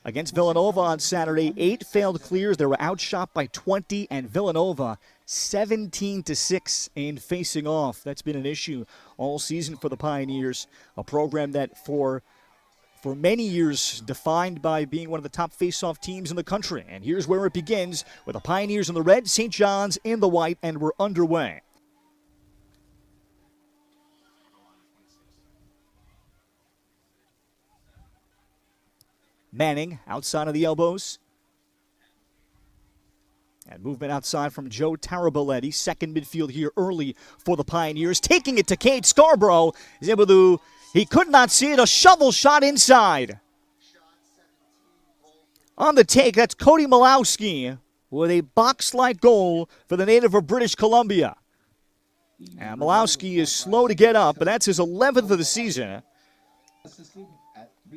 against Villanova on Saturday. 8 failed clears. They were outshot by 20, and Villanova 17-6 in facing off. That's been an issue all season for the Pioneers, a program that for many years defined by being one of the top face-off teams in the country. And here's where it begins with the Pioneers in the red, St. John's in the white, and we're underway. Manning outside of the elbows. And movement outside from Joe Taraboletti. Second midfield here early for the Pioneers. Taking it to Cade Scarborough. He's able to, he could not see it, a shovel shot inside. On the take, that's Cody Malowski with a box-like goal for the native of British Columbia. And Malowski is slow to get up, but that's his 11th of the season.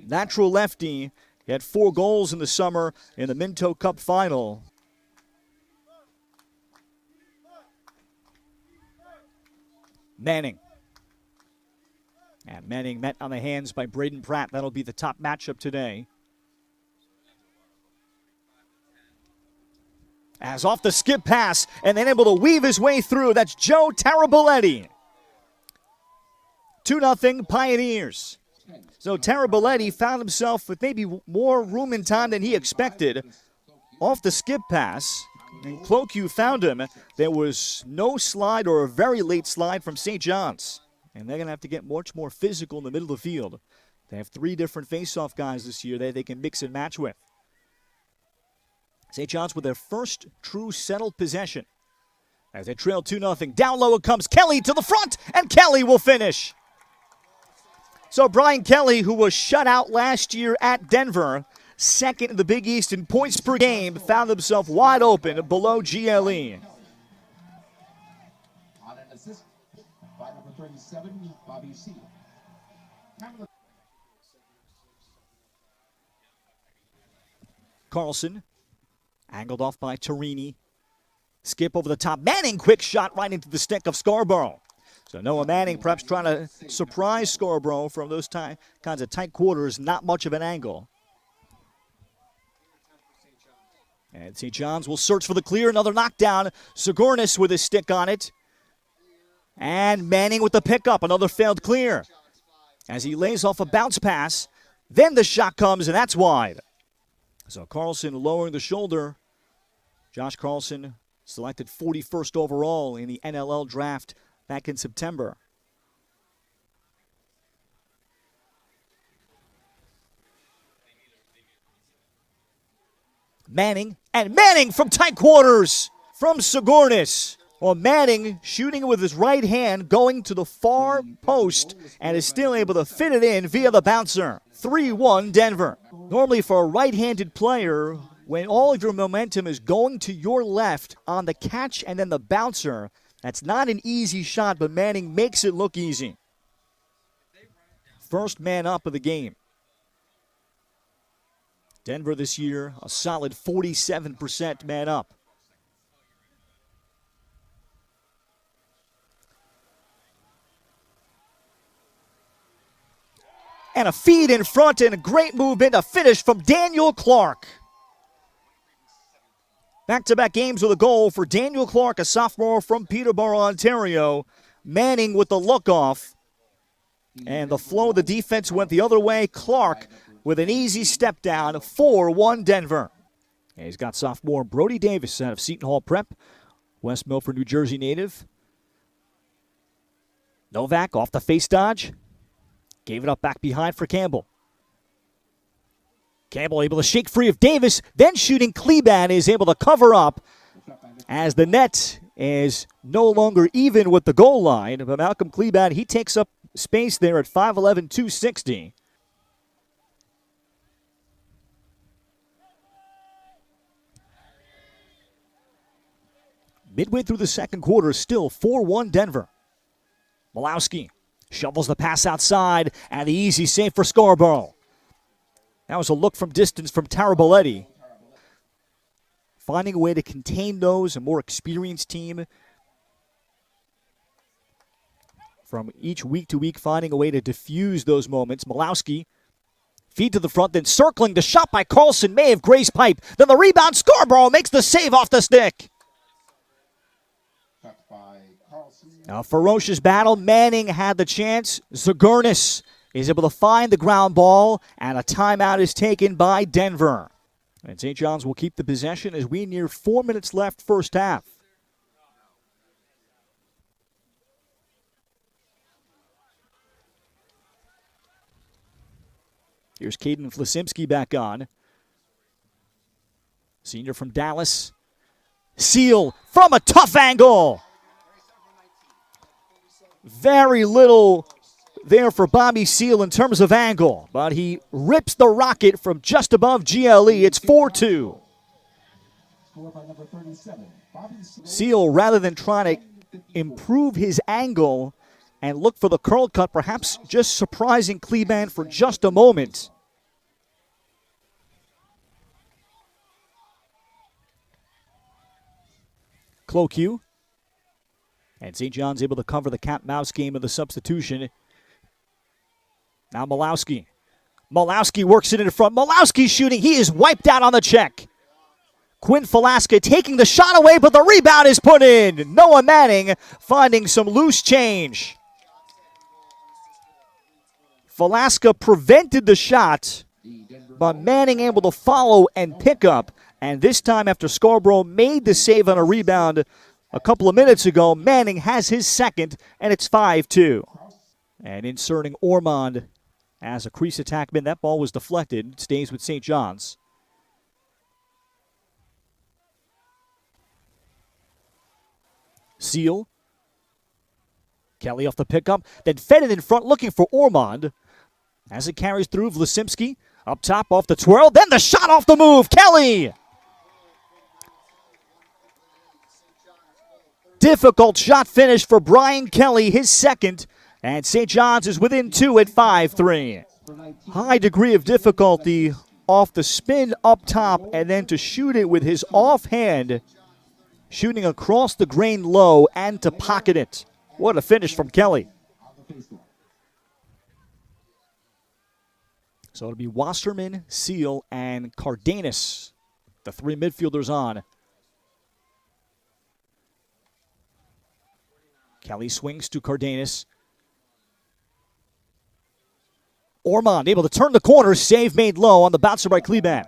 Natural lefty. He had 4 goals in the summer in the Minto Cup final. Manning. And Manning met on the hands by Braden Pratt. That'll be the top matchup today. As off the skip pass, and then able to weave his way through. That's Joe Taraboletti. 2-0 Pioneers. So Taraboletti found himself with maybe more room and time than he expected. Off the skip pass, and Cloque found him. There was no slide or a very late slide from St. John's. And they're going to have to get much more physical in the middle of the field. They have 3 different face-off guys this year that they can mix and match with. St. John's with their first true settled possession. As they trail 2-0. Down low it comes. Kelly to the front, and Kelly will finish. So Brian Kelly, who was shut out last year at Denver, second in the Big East in points per game, found himself wide open below GLE. On an assist by number 37, Bobby C. Carlson, angled off by Torini. Skip over the top. Manning, quick shot right into the stick of Scarborough. So Noah Manning perhaps trying to surprise Scarborough from those kinds of tight quarters, not much of an angle. And St. John's will search for the clear. Another knockdown. Sigurnis with his stick on it. And Manning with the pickup. Another failed clear. As he lays off a bounce pass. Then the shot comes, and that's wide. So Carlson lowering the shoulder. Josh Carlson selected 41st overall in the NLL draft back in September. Manning, and Manning from tight quarters from Sigurnis. Well, Manning shooting with his right hand, going to the far post, and is still able to fit it in via the bouncer. 3-1 Denver. Normally for a right-handed player, when all of your momentum is going to your left on the catch and then the bouncer, that's not an easy shot, but Manning makes it look easy. First man up of the game. Denver this year, a solid 47% man up. And a feed in front and a great movement, a finish from Daniel Clark. Back-to-back games with a goal for Daniel Clark, a sophomore from Peterborough, Ontario. Manning with the look-off. And the flow of the defense went the other way. Clark with an easy step down, 4-1 Denver. And he's got sophomore Brody Davis out of Seton Hall Prep, West Milford, New Jersey native. Novak off the face dodge. Gave it up back behind for Campbell. Campbell able to shake free of Davis, then shooting. Kleban is able to cover up as the net is no longer even with the goal line. But Malcolm Kleban, he takes up space there at 5'11", 260. Midway through the second quarter, still 4-1 Denver. Malowski shovels the pass outside, and the easy save for Scarborough. That was a look from distance from Taraboletti. Finding a way to contain those, a more experienced team. From each week to week, finding a way to diffuse those moments. Malowski Feed to the front, then circling. The shot by Carlson may have grazed pipe. Then the rebound, Scarborough makes the save off the stick. A ferocious battle. Manning had the chance. Zagornis is able to find the ground ball, and a timeout is taken by Denver. And St. John's will keep the possession as we near 4 minutes left first half. Here's Caden Flasimski back on. Senior from Dallas. Seal from a tough angle. Very little there for Bobby Seal in terms of angle, but he rips the rocket from just above GLE. It's 4-2. Seal, rather than trying to improve his angle and look for the curl cut, perhaps just surprising Cleban for just a moment. Cloque. And St. John's able to cover the cat-mouse game of the substitution. Now Malowski. Malowski works it in front. Malowski shooting. He is wiped out on the check. Quinn Falaska taking the shot away, but the rebound is put in. Noah Manning finding some loose change. Falaska prevented the shot, but Manning able to follow and pick up. And this time after Scarborough made the save on a rebound a couple of minutes ago, Manning has his second, and it's 5-2. And inserting Ormond as a crease attackman. That ball was deflected. It stays with St. John's. Seal. Kelly off the pickup. Then fed it in front looking for Ormond. As it carries through, Vlasimski up top off the twirl. Then the shot off the move. Kelly! Difficult shot finish for Brian Kelly, his second. And St. John's is within 2 at 5-3. High degree of difficulty off the spin up top and then to shoot it with his offhand. Shooting across the grain low and to pocket it. What a finish from Kelly. So it'll be Wasserman, Seal, and Cardenas. The three midfielders on. Kelly swings to Cardenas. Ormond able to turn the corner. Save made low on the bouncer by Cleban.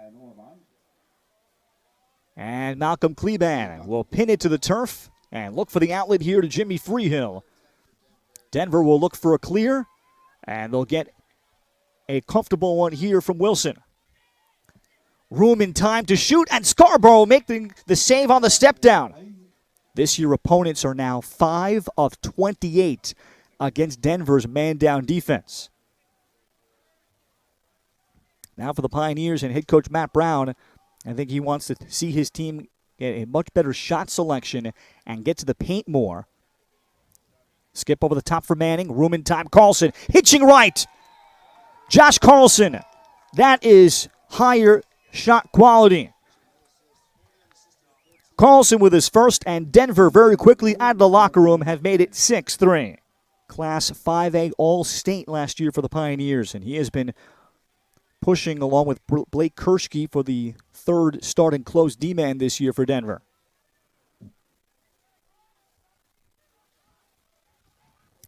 And Malcolm Cleban will pin it to the turf and look for the outlet here to Jimmy Freehill. Denver will look for a clear, and they'll get a comfortable one here from Wilson. Room in time to shoot, and Scarborough making the save on the step down. This year, opponents are now 5 of 28 against Denver's man-down defense. Now for the Pioneers and head coach Matt Brown, I think he wants to see his team get a much better shot selection and get to the paint more. Skip over the top for Manning. Room in time. Carlson hitching right. Josh Carlson. That is higher shot quality. Carlson with his first, and Denver very quickly out of the locker room have made it 6-3. Class 5A All-State last year for the Pioneers, and he has been pushing along with Blake Kershke for the third starting close D-man this year for Denver.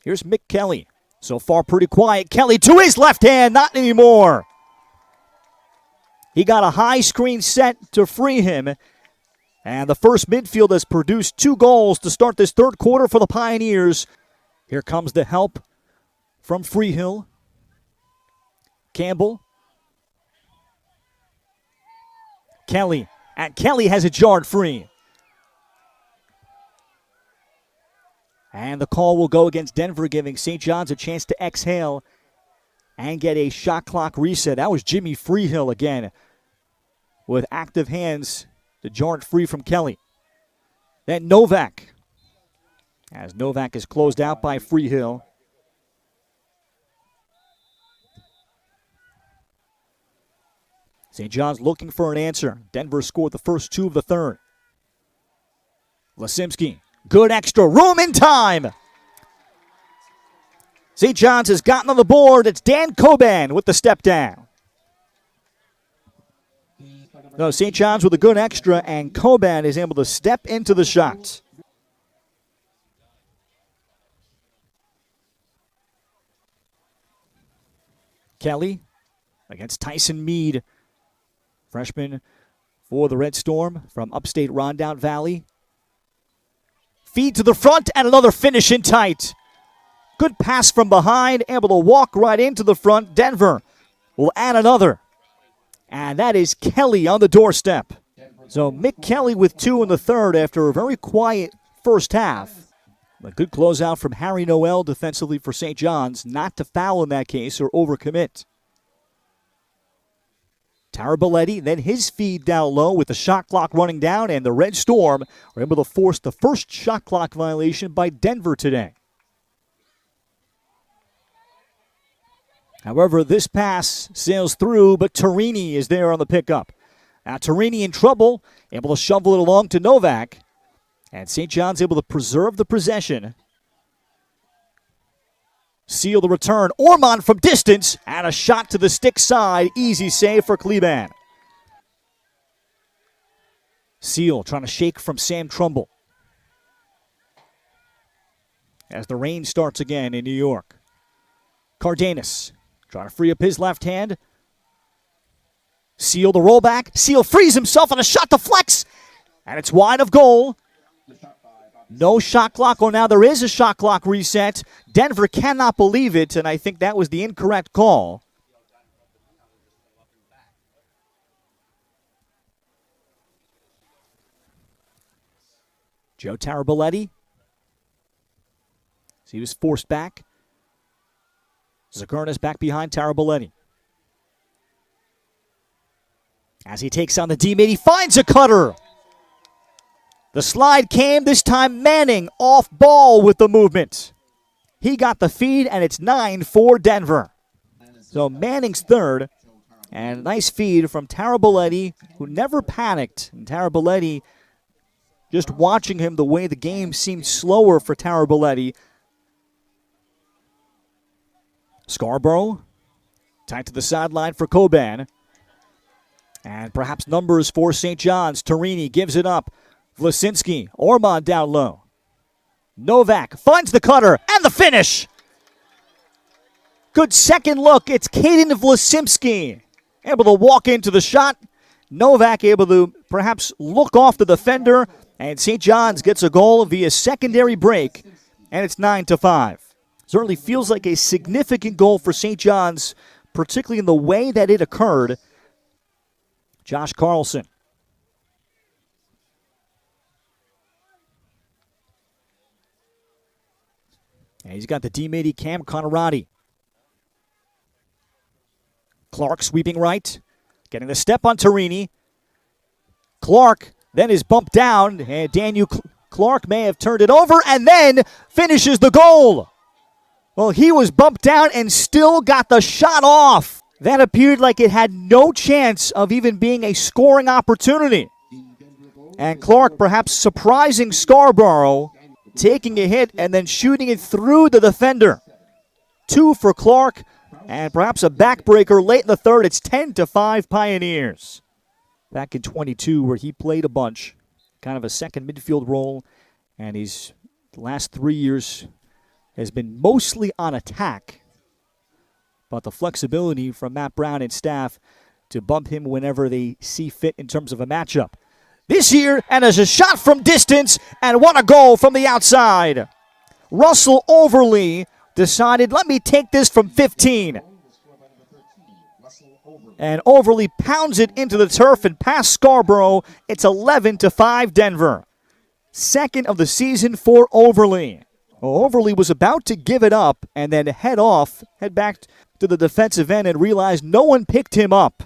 Here's Mick Kelly. So far pretty quiet. Kelly to his left hand, not anymore. He got a high screen set to free him. And the first midfield has produced 2 goals to start this third quarter for the Pioneers. Here comes the help from Freehill. Campbell. Kelly. And Kelly has it jarred free. And the call will go against Denver, giving St. John's a chance to exhale and get a shot clock reset. That was Jimmy Freehill again with active hands to jar it free from Kelly. Then Novak. As Novak is closed out by Freehill. St. John's looking for an answer. Denver scored the first 2 of the third. Lasimski. Good extra room in time. St. John's has gotten on the board. It's Dan Coban with the step down. No, St. John's with a good extra, and Coban is able to step into the shot. Kelly against Tyson Mead, freshman for the Red Storm from upstate Rondout Valley. Feed to the front and another finish in tight. Good pass from behind, able to walk right into the front. Denver will add another. And that is Kelly on the doorstep. So Mick Kelly with 2 in the third after a very quiet first half. A good closeout from Harry Noel defensively for St. John's, not to foul in that case or overcommit. Taraboletti, then his feed down low with the shot clock running down, and the Red Storm are able to force the first shot clock violation by Denver today. However, this pass sails through, but Torini is there on the pickup. Now Torini in trouble, able to shovel it along to Novak. And St. John's able to preserve the possession. Seal the return. Ormond from distance. And a shot to the stick side. Easy save for Kleban. Seal trying to shake from Sam Trumbull. As the rain starts again in New York. Cardenas trying to free up his left hand. Seal the rollback. Seal frees himself on a shot to flex. And it's wide of goal. No shot clock. Oh, now there is a shot clock reset. Denver cannot believe it, and I think that was the incorrect call. Joe Taraboletti. So he was forced back. Zakurnas back behind Taraboletti. As he takes on the D-mid, he finds a cutter. The slide came, this time Manning off ball with the movement. He got the feed, and it's 9 for Denver. So Manning's third, and a nice feed from Taraboletti, who never panicked. And Taraboletti, just watching him, the way the game seemed slower for Taraboletti. Scarborough, tied to the sideline for Coban. And perhaps numbers for St. John's. Torini gives it up. Vlasinski, Ormond down low. Novak finds the cutter and the finish. Good second look. It's Caden Vlasinski able to walk into the shot. Novak able to perhaps look off the defender. And St. John's gets a goal via secondary break. And it's 9-5. Certainly feels like a significant goal for St. John's, particularly in the way that it occurred. Josh Carlson. And he's got the D-midi Cam Conradi. Clark sweeping right. Getting the step on Torini. Clark then is bumped down. And Daniel Clark may have turned it over and then finishes the goal. Well, he was bumped down and still got the shot off. That appeared like it had no chance of even being a scoring opportunity. And Clark perhaps surprising Scarborough, taking a hit and then shooting it through the defender. 2 for Clark, and perhaps a backbreaker late in the third. It's 10-5 Pioneers. Back in 22, where he played a bunch, kind of a second midfield role, and he's the last 3 years has been mostly on attack. But the flexibility from Matt Brown and staff to bump him whenever they see fit in terms of a matchup. This year, and as a shot from distance, and what a goal from the outside. Russell Overly decided, let me take this from 15. And Overly pounds it into the turf and past Scarborough. It's 11-5 Denver. Second of the season for Overly. Well, Overly was about to give it up and then head back to the defensive end and realized no one picked him up.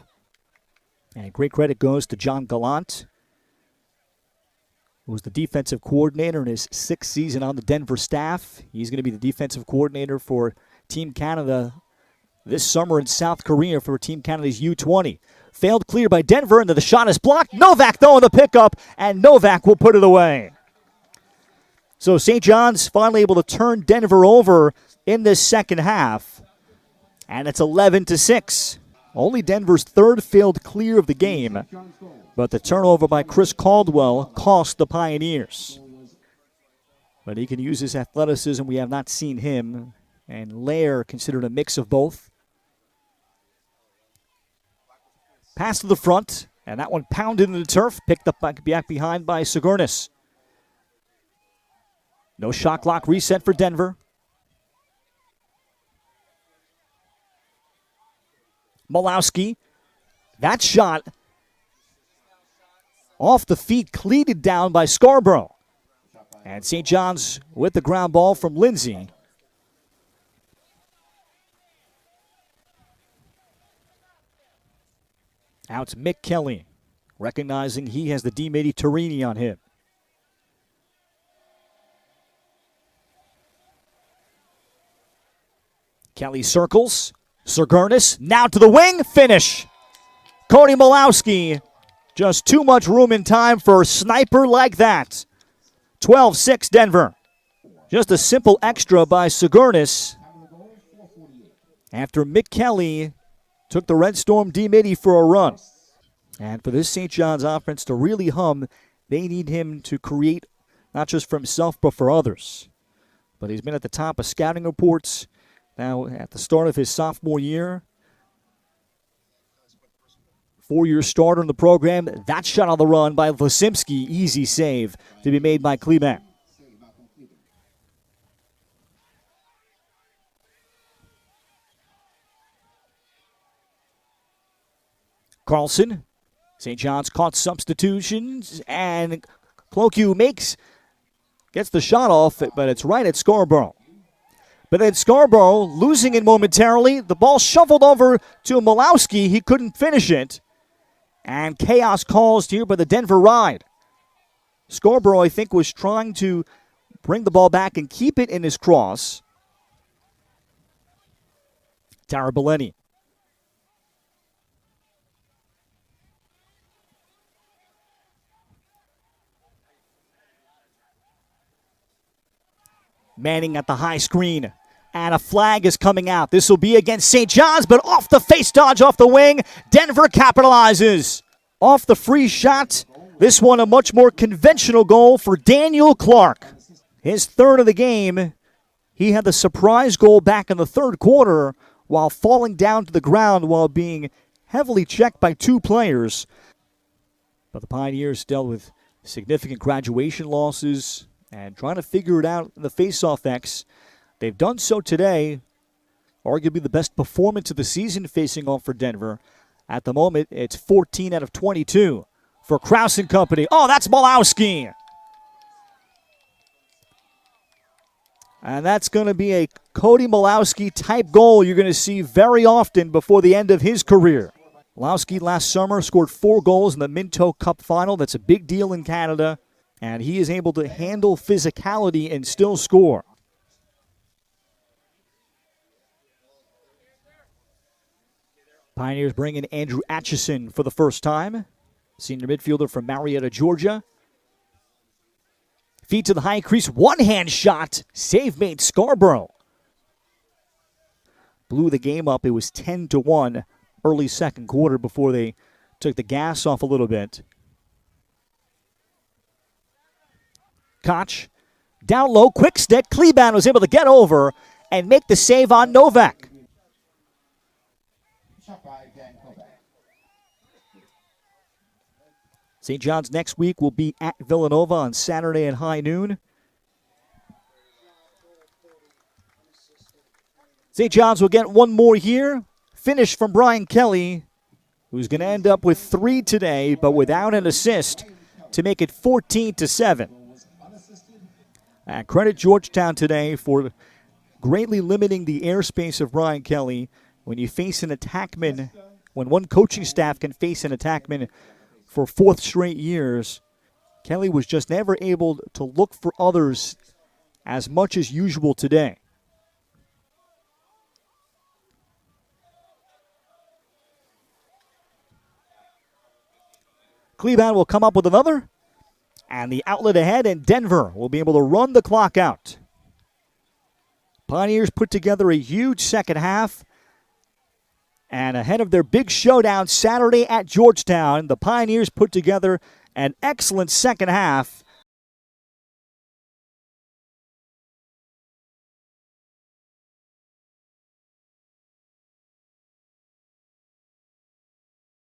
And great credit goes to John Gallant, who was the defensive coordinator in his 6th season on the Denver staff. He's going to be the defensive coordinator for Team Canada this summer in South Korea for Team Canada's U20. Failed clear by Denver, and the shot is blocked. Novak, though, in the pickup, and Novak will put it away. So St. John's finally able to turn Denver over in this second half, and it's 11-6. Only Denver's third failed clear of the game, but the turnover by Chris Caldwell cost the Pioneers. But he can use his athleticism. We have not seen him. And Lair considered a mix of both. Pass to the front, and that one pounded into the turf, picked up back behind by Sigurnis. No shot clock reset for Denver. Malowski, that shot off the feet, cleated down by Scarborough. And St. John's with the ground ball from Lindsay. Out to Mick Kelly, recognizing he has the DiMediterranean on him. Kelly circles. Sigurnis now to the wing. Finish. Cody Malowski. Just too much room and time for a sniper like that. 12-6 Denver. Just a simple extra by Sigurnis after Mick Kelly took the Red Storm D-Midi for a run. And for this St. John's offense to really hum, they need him to create not just for himself but for others. But he's been at the top of scouting reports now at the start of his sophomore year. 4-year starter in the program. That shot on the run by Vlasimski. Easy save to be made by Kleban. Carlson. St. John's caught substitutions, and Clocu gets the shot off, but it's right at Scarborough. But then Scarborough losing it momentarily. The ball shuffled over to Malowski. He couldn't finish it. And chaos caused here by the Denver Ride. Scarborough, I think, was trying to bring the ball back and keep it in his cross. Tarabellini. Manning at the high screen. And a flag is coming out. This will be against St. John's, but off the face dodge off the wing. Denver capitalizes. Off the free shot. This one a much more conventional goal for Daniel Clark. His third of the game. He had the surprise goal back in the third quarter while falling down to the ground while being heavily checked by two players. But the Pioneers dealt with significant graduation losses and trying to figure it out in the face-off X. They've done so today. Arguably the best performance of the season facing off for Denver. At the moment, it's 14 out of 22 for Krause and company. Oh, that's Malowski. And that's going to be a Cody Malowski type goal you're going to see very often before the end of his career. Malowski last summer scored 4 goals in the Minto Cup final. That's a big deal in Canada. And he is able to handle physicality and still score. Pioneers bring in Andrew Atchison for the first time. Senior midfielder from Marietta, Georgia. Feet to the high crease, one-hand shot. Save made Scarborough. Blew the game up. It was 10-1 early second quarter before they took the gas off a little bit. Koch, down low, quick stick. Kleban was able to get over and make the save on Novak. St. John's next week will be at Villanova on Saturday at high noon. St. John's will get one more here. Finish from Brian Kelly, who's going to end up with 3 today, but without an assist to make it 14-7. Credit Georgetown today for greatly limiting the airspace of Brian Kelly. When you face an attackman, when one coaching staff can face an attackman for 4th straight years, Kelly was just never able to look for others as much as usual today. Kleban will come up with another, and the outlet ahead, and Denver will be able to run the clock out. Pioneers put together a huge second half, And ahead of their big showdown Saturday at Georgetown, the Pioneers put together an excellent second half